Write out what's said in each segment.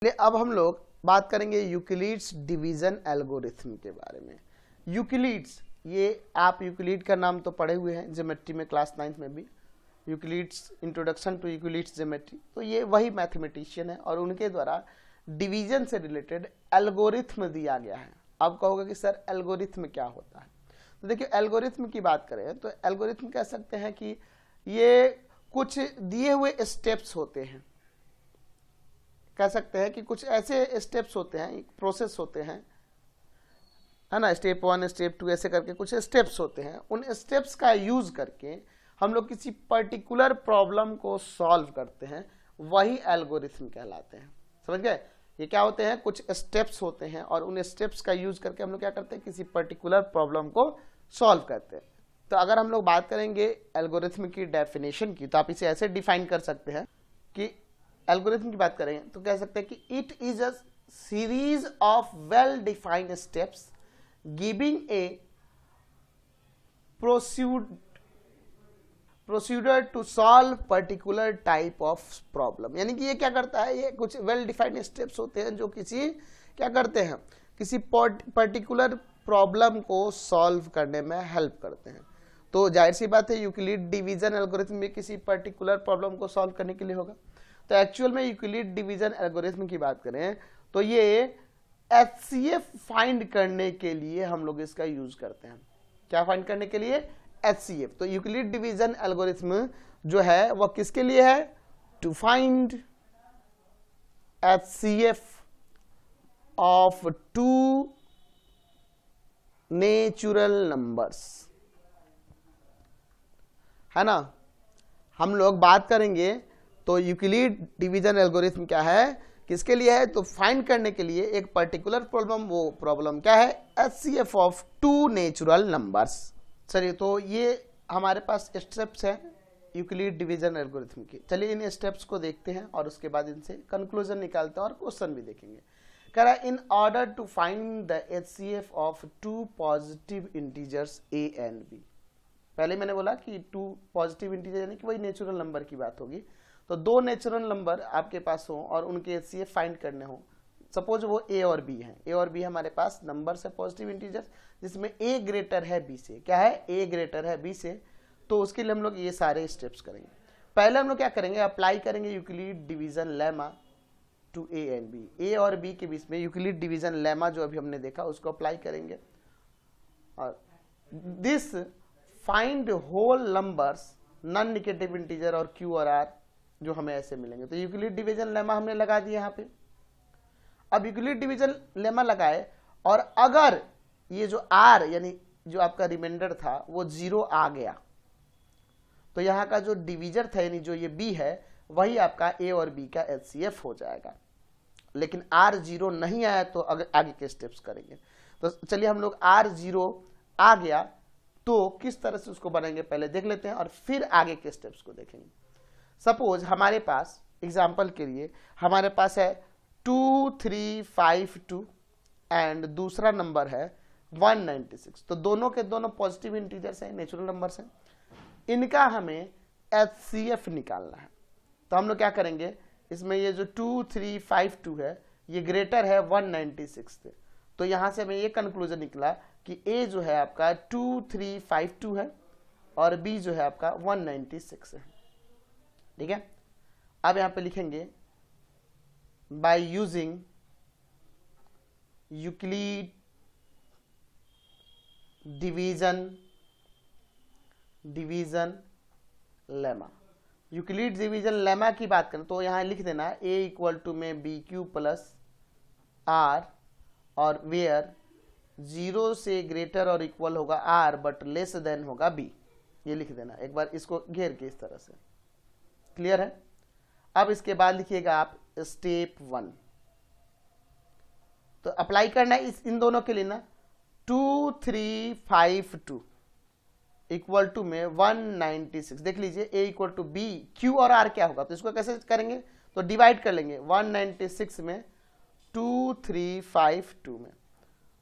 अब हम लोग बात करेंगे यूक्लिड्स डिवीजन एल्गोरिथम के बारे में। यूक्लिड्स, ये आप यूक्लिड का नाम तो पढ़े हुए हैं ज्योमेट्री में, क्लास 9th में भी, Euclid's introduction to Euclid's geometry. तो ये वही मैथमेटिशियन है और उनके द्वारा डिवीजन से रिलेटेड एल्गोरिथम दिया गया है। आप कहोगे कि सर एल्गोरिथम क्या होता है? तो देखिए, एल्गोरिथम की बात करें तो एल्गोरिथम कह सकते हैं कि ये कुछ दिए हुए स्टेप्स होते हैं, कह सकते हैं कि कुछ ऐसे स्टेप्स होते हैं, प्रोसेस होते हैं, है ना, स्टेप 1 स्टेप 2 ऐसे करके कुछ स्टेप्स होते हैं। उन स्टेप्स का यूज करके हम लोग किसी पर्टिकुलर प्रॉब्लम को सॉल्व करते हैं, वही एल्गोरिथम कहलाते हैं। समझ गए? ये क्या होते हैं? कुछ स्टेप्स होते हैं और उन स्टेप्स का यूज करके हम लोग क्या करते हैं, किसी पर्टिकुलर प्रॉब्लम को सॉल्व करते हैं। तो अगर हम लोग बात करेंगे एल्गोरिथम की डेफिनेशन की, तो आप इसे ऐसे डिफाइन कर सकते हैं कि एल्गोरिथम की बात करें तो कह सकते हैं कि it is a series of well defined steps giving a procedure to solve particular type of problem. यानी कि ये क्या करता है, ये कुछ वेल डिफाइंड स्टेप्स होते हैं जो किसी क्या करते हैं, किसी पर्टिकुलर प्रॉब्लम को सॉल्व करने में हेल्प करते हैं। तो जाहिर सी बात है यूक्लिड डिवीजन एल्गोरिथम भी किसी पर्टिकुलर प्रॉब्लम को सॉल्व करने के लिए होगा। तो एक्चुअल में यूक्लिड डिवीजन एल्गोरिथम की बात करें तो ये एचसीएफ फाइंड करने के लिए हम लोग इसका यूज करते हैं। क्या फाइंड करने के लिए? एचसीएफ। तो यूक्लिड डिवीजन एल्गोरिथम जो है वह किसके लिए है? To find HCF of two natural numbers, है ना। हम लोग बात करेंगे तो यूक्लिड डिवीजन एल्गोरिथम क्या है, किसके लिए है? तो फाइंड करने के लिए एक पर्टिकुलर प्रॉब्लम, वो प्रॉब्लम क्या है? HCF of two natural numbers. चलिए, तो ये हमारे पास स्टेप्स हैं यूक्लिड डिवीजन एल्गोरिथम की। चलिए इन स्टेप्स को देखते हैं और उसके बाद इनसे कंक्लूजन निकालते हैं और क्वेश्चन भी देखेंगे। कह रहा है in order to find the HCF of two positive integers a and b. पहले मैंने बोला कि टू पॉजिटिव इंटीजर यानी कि वही नेचुरल नंबर की बात होगी। तो दो नेचुरल नंबर आपके पास हो और उनके एचसीएफ फाइंड करने हो। सपोज वो ए और बी है, ए और बी हमारे पास नंबर्स है पॉजिटिव इंटीजर्स, जिसमें ए ग्रेटर है बी से। क्या है? ए ग्रेटर है बी से। तो उसके लिए हम लोग ये सारे स्टेप्स करेंगे। पहले हम लोग क्या करेंगे, अप्लाई करेंगे Euclid division lemma to A and B. A और बी के बीच में यूक्लिड डिवीजन लेमा जो अभी हमने देखा उसको अप्लाई करेंगे। और this find whole numbers non negative integer और क्यू और आर जो हमें ऐसे मिलेंगे। तो यूक्लिड डिवीजन लेमा हमने लगा दिया यहाँ पे। अब यूक्लिड डिवीजन लेमा लगाए और अगर ये जो आर यानी जो आपका रिमाइंडर था वो 0 आ गया तो यहाँ का जो डिवीजर था यानी जो ये बी है वही आपका ए और बी का एचसीएफ हो जाएगा। लेकिन आर 0 नहीं आया तो आगे के स्टेप्स करेंगे। तो चलिए हम लोग आर 0 आ गया तो किस तरह से उसको बनाएंगे पहले देख लेते हैं और फिर आगे के स्टेप्स को देखेंगे। सपोज हमारे पास एग्जाम्पल के लिए हमारे पास है 2352 एंड दूसरा नंबर है 196। तो दोनों के दोनों पॉजिटिव इंटीजर्स हैं, नेचुरल नंबर्स हैं। इनका हमें एचसीएफ निकालना है। तो हम लोग क्या करेंगे, इसमें ये जो 2352 है ये ग्रेटर है 196 से। तो यहां से हमें ये कंक्लूजन निकला कि ए जो है आपका 2352 है और बी जो है आपका 196 है। ठीक है, अब यहां पे लिखेंगे by using Euclid division lemma. Euclid division lemma की बात करें तो यहां लिख देना ए इक्वल टू में बी क्यू प्लस आर और वेयर 0 से ग्रेटर और इक्वल होगा आर बट लेस देन होगा बी। ये लिख देना एक बार, इसको घेर के इस तरह से। क्लियर है? अब इसके बाद लिखिएगा आप स्टेप 1। तो अप्लाई करना है इन दोनों के लिए ना, 2352 इक्वल टू में 196। देख लीजिए ए इक्वल टू बी, क्यू और आर क्या होगा, तो इसको कैसे करेंगे, तो डिवाइड कर लेंगे 196 में 2352 में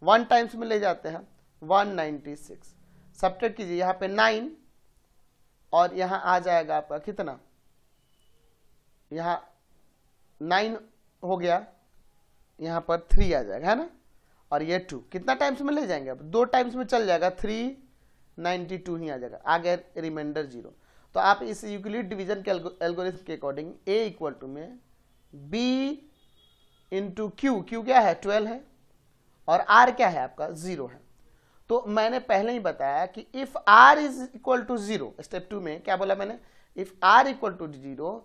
1 टाइम्स में ले जाते हैं 196। सब्ट्रैक्ट कीजिए, यहाँ पे 9 और यहाँ आ जाएगा आपका कितना, यहाँ 9 हो गया यहाँ पर 3 आ जाएगा, है ना, और ये 2 कितना टाइम्स में ले जाएंगे, अब 2 टाइम्स में चल जाएगा, 392 ही आ जाएगा, आ गया रिमाइंडर 0। तो आप इस यूक्लिड डिवीजन के एल्गोरिथम के अकॉर्डिंग a इक्वल टू में b इंटू क्यू, क्यू क्या है 12 है, और r क्या है आपका 0 है। तो मैंने पहले ही बताया कि if r is equal to 0, step 2 में क्या बोला मैंने, इफ r इक्वल टू 0,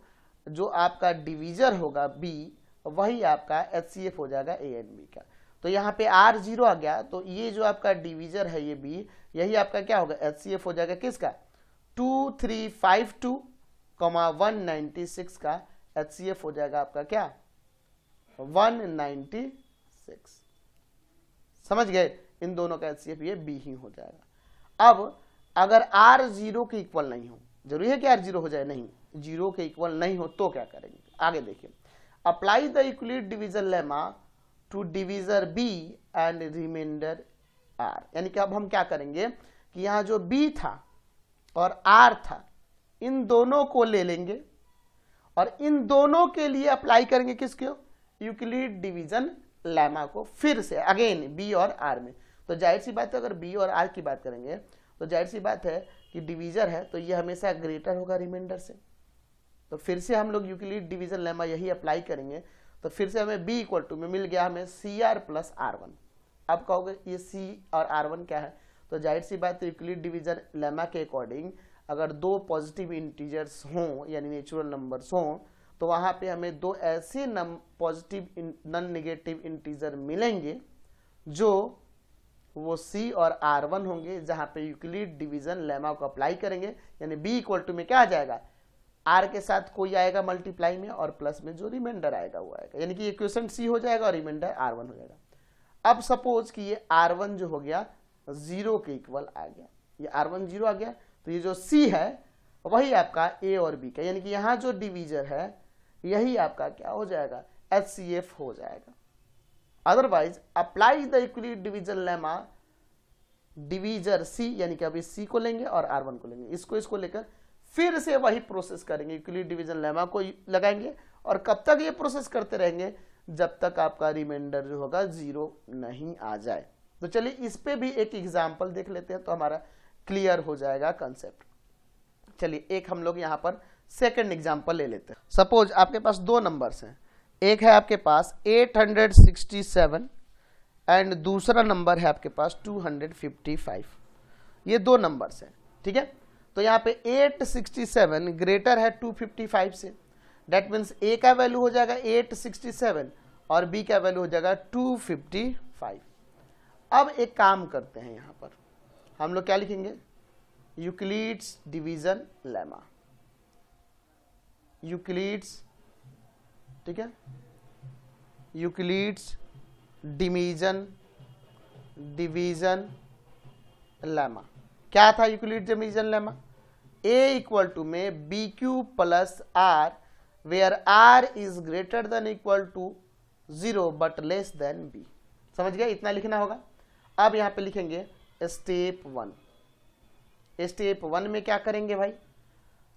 जो आपका डिवीजर होगा b वही आपका HCF हो जाएगा a एंड b का। तो यहाँ पे r 0 आ गया, तो ये जो आपका डिवीजर है ये b, यही आपका क्या होगा HCF हो जाएगा किसका, 2352, 196 का HCF हो जाएगा आपका क्या 196। समझ गए, इन दोनों का HCF ये b ही हो जाएगा। अब अगर r 0 के इक्वल नहीं हो, जरूरी है कि r 0 हो जाए, नहीं, 0 के इक्वल नहीं हो तो क्या करेंगे, आगे देखिए, apply the Euclid division lemma to divisor b and remainder r। यानी कि अब हम क्या करेंगे कि यहाँ जो b था और r था, इन दोनों को ले लेंगे और इन दोनों के लिए अप्लाई करेंगे किसके, यूक्लिड डिवीजन लेमा को, फिर से अगेन b और r में। तो जाहिर सी बात है अगर b और r की बात करेंगे तो जाहिर सी बात है कि डिवीजर है तो ये हमेशा ग्रेटर होगा रिमाइंडर से। तो फिर से हम लोग यूक्लिड डिवीजन लेमा यही अप्लाई करेंगे, तो फिर से हमें b इक्वल टू में मिल गया हमें CR प्लस R1। अब कहोगे ये C और R1 क्या है, तो जाहिर सी बात है यूक्लिड डिवीजन लेमा के अकॉर्डिंग अगर दो पॉजिटिव इंटीजर्स हों यानी नेचुरल नंबर्स हों तो वहाँ पे हमें दो ऐसे पॉजिटिव नॉन नेगेटिव इंटीजर मिलेंगे जो वो C और R1 होंगे, जहाँ पे यूक्लिड डिवीजन लेमा को अप्लाई करेंगे, यानी b इक्वल टू में क्या आ जाएगा, r के साथ कोई आएगा मल्टीप्लाई में और प्लस में जो रिमाइंडर आएगा वो आएगा, यानी कि इक्वेशन C हो जाएगा और रिमाइंडर R1 हो जाएगा। अब सपोज कि ये R1 जो हो गया 0 के इक्वल आ गया, ये R1 0 आ गया, तो ये जो C है वही आपका A और B का, यानी कि यहाँ जो डिवीजर है यही आपका क्या हो जाएगा HCF हो जाएगा। Otherwise apply the Euclid division lemma divisor C, यानी कि अभी C को लेंगे और R1 को लेंगे, इसको लेकर फिर से वही प्रोसेस करेंगे, यूक्लिड डिवीजन लेमा को लगाएंगे और कब तक ये प्रोसेस करते रहेंगे, जब तक आपका रिमाइंडर जो होगा 0 नहीं आ जाए। तो चलिए इस पे भी एक एग्जांपल देख लेते हैं तो हमारा क्लियर हो जाएगा कंसेप्ट। चलिए एक हम लोग यहाँ पर सेकंड एग्जांपल ले लेते हैं। सपोज आपके पास दो नंबर्स हैं, एक है आपके पास 867 एंड दूसरा नंबर है आपके पास 255। ये दो नंबर्स हैं, ठीक है। तो यहाँ पे 867 ग्रेटर है 255 से, डेट मीन्स A का वैल्यू हो जाएगा 867 और B का वैल्यू हो जाएगा 255। अब एक काम करते हैं, यहाँ पर हम लोग क्या लिखेंगे, यूक्लिड्स डिवीजन लेमा, यूक्लिड्स, ठीक है, यूक्लिड्स डिवीजन लेमा। क्या था Euclid division lemma, A equal to में BQ plus R where R is greater than equal to 0 but less than B। समझ गए, इतना लिखना होगा। अब यहाँ पे लिखेंगे स्टेप 1। स्टेप 1 में क्या करेंगे भाई,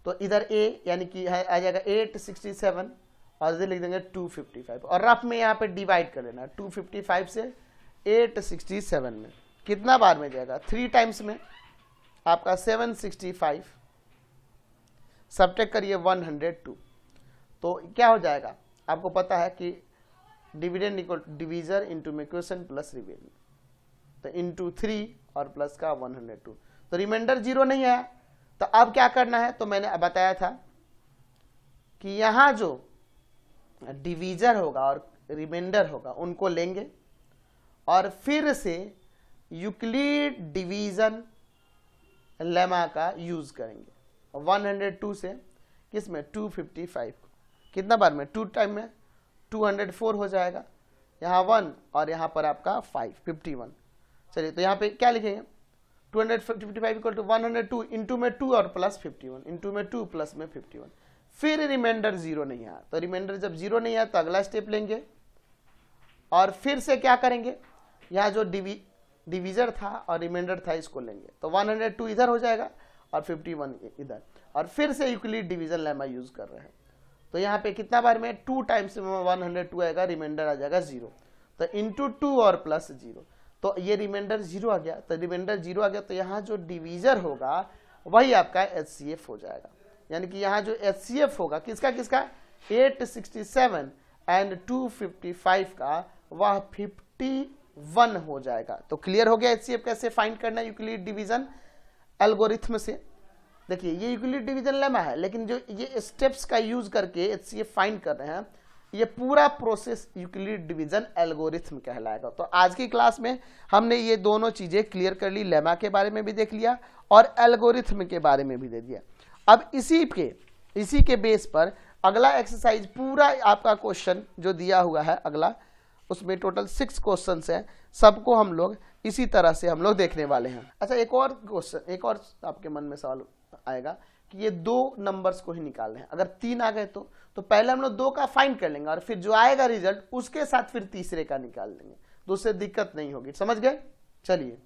तो इधर A यानी कि आ जाएगा 867 और इधर लिख देंगे 255 और रफ में यहाँ पे डिवाइड कर लेना 255 से 867 में कितना बार में जाएगा, 3 टाइम्स में आपका 765, सब्ट्रैक्ट करिए 102, तो क्या हो जाएगा, आपको पता है कि डिविडेंड इक्वल डिवीजर इंटू में क्वेश्चन प्लस रिमाइंडर, तो इंटू 3 और प्लस का 102, तो रिमाइंडर 0 नहीं आया। तो अब क्या करना है, तो मैंने बताया था कि यहाँ जो डिवीजर होगा और रिमाइंडर होगा उनको लेंगे और फिर से यूक्लिड डिवीजन लेमा का यूज करेंगे 102 से किस में 255 कितना बार में 2 टाइम में 204 हो जाएगा, यहाँ 1 और यहाँ पर आपका 51। चलिए तो यहाँ पे क्या लिखेंगे 255 इक्वल टू 102 इंटू में 2 और प्लस 51 इंटू में 2 प्लस में 51, फिर रिमाइंडर 0 नहीं आया। तो रिमाइंडर जब 0 नहीं आया तो अगला स्टेप लेंगे और फिर से क्या करेंगे, यहाँ जो डिवीजर था और रिमाइंडर था इसको लेंगे, तो 102 इधर हो जाएगा और 51 इधर, और फिर से यूक्लिड डिवीजन लेमा यूज कर रहे हैं। तो यहाँ पे कितना बार में 2 टाइम्स में 102 आएगा, रिमाइंडर आ जाएगा 0। तो इंटू 2 और प्लस 0, तो ये रिमाइंडर 0 आ गया। तो रिमाइंडर 0 आ गया तो यहाँ जो डिवीजर होगा वही आपका HCF हो जाएगा। यानी कि यहाँ जो HCF होगा किसका किसका 867 एंड 255 का, वह 51 हो जाएगा। तो क्लियर हो गया HCF कैसे फाइंड करना है यूक्लिड डिवीजन एल्गोरिथम से। देखिए ये यूक्लिड डिवीजन लेमा है, लेकिन जो ये स्टेप्स का यूज करके HCF फाइंड कर रहे हैं, ये पूरा प्रोसेस यूक्लिड डिवीजन एल्गोरिथम कहलाएगा। तो आज की क्लास में हमने ये दोनों चीजें क्लियर कर ली, लेमा के बारे में भी देख लिया और एल्गोरिथम के बारे में भी दे दिया। अब इसी के बेस पर अगला एक्सरसाइज पूरा आपका क्वेश्चन जो दिया हुआ है अगला, उसमें टोटल 6 क्वेश्चन है, सबको हम लोग इसी तरह से हम लोग देखने वाले हैं। अच्छा एक और क्वेश्चन, एक और आपके मन में सवाल आएगा कि ये 2 नंबर्स को ही निकालने हैं, अगर 3 आ गए तो पहले हम लोग 2 का फाइंड कर लेंगे और फिर जो आएगा रिजल्ट उसके साथ फिर तीसरे का निकाल लेंगे, तो उससे दिक्कत नहीं होगी। समझ गए? चलिए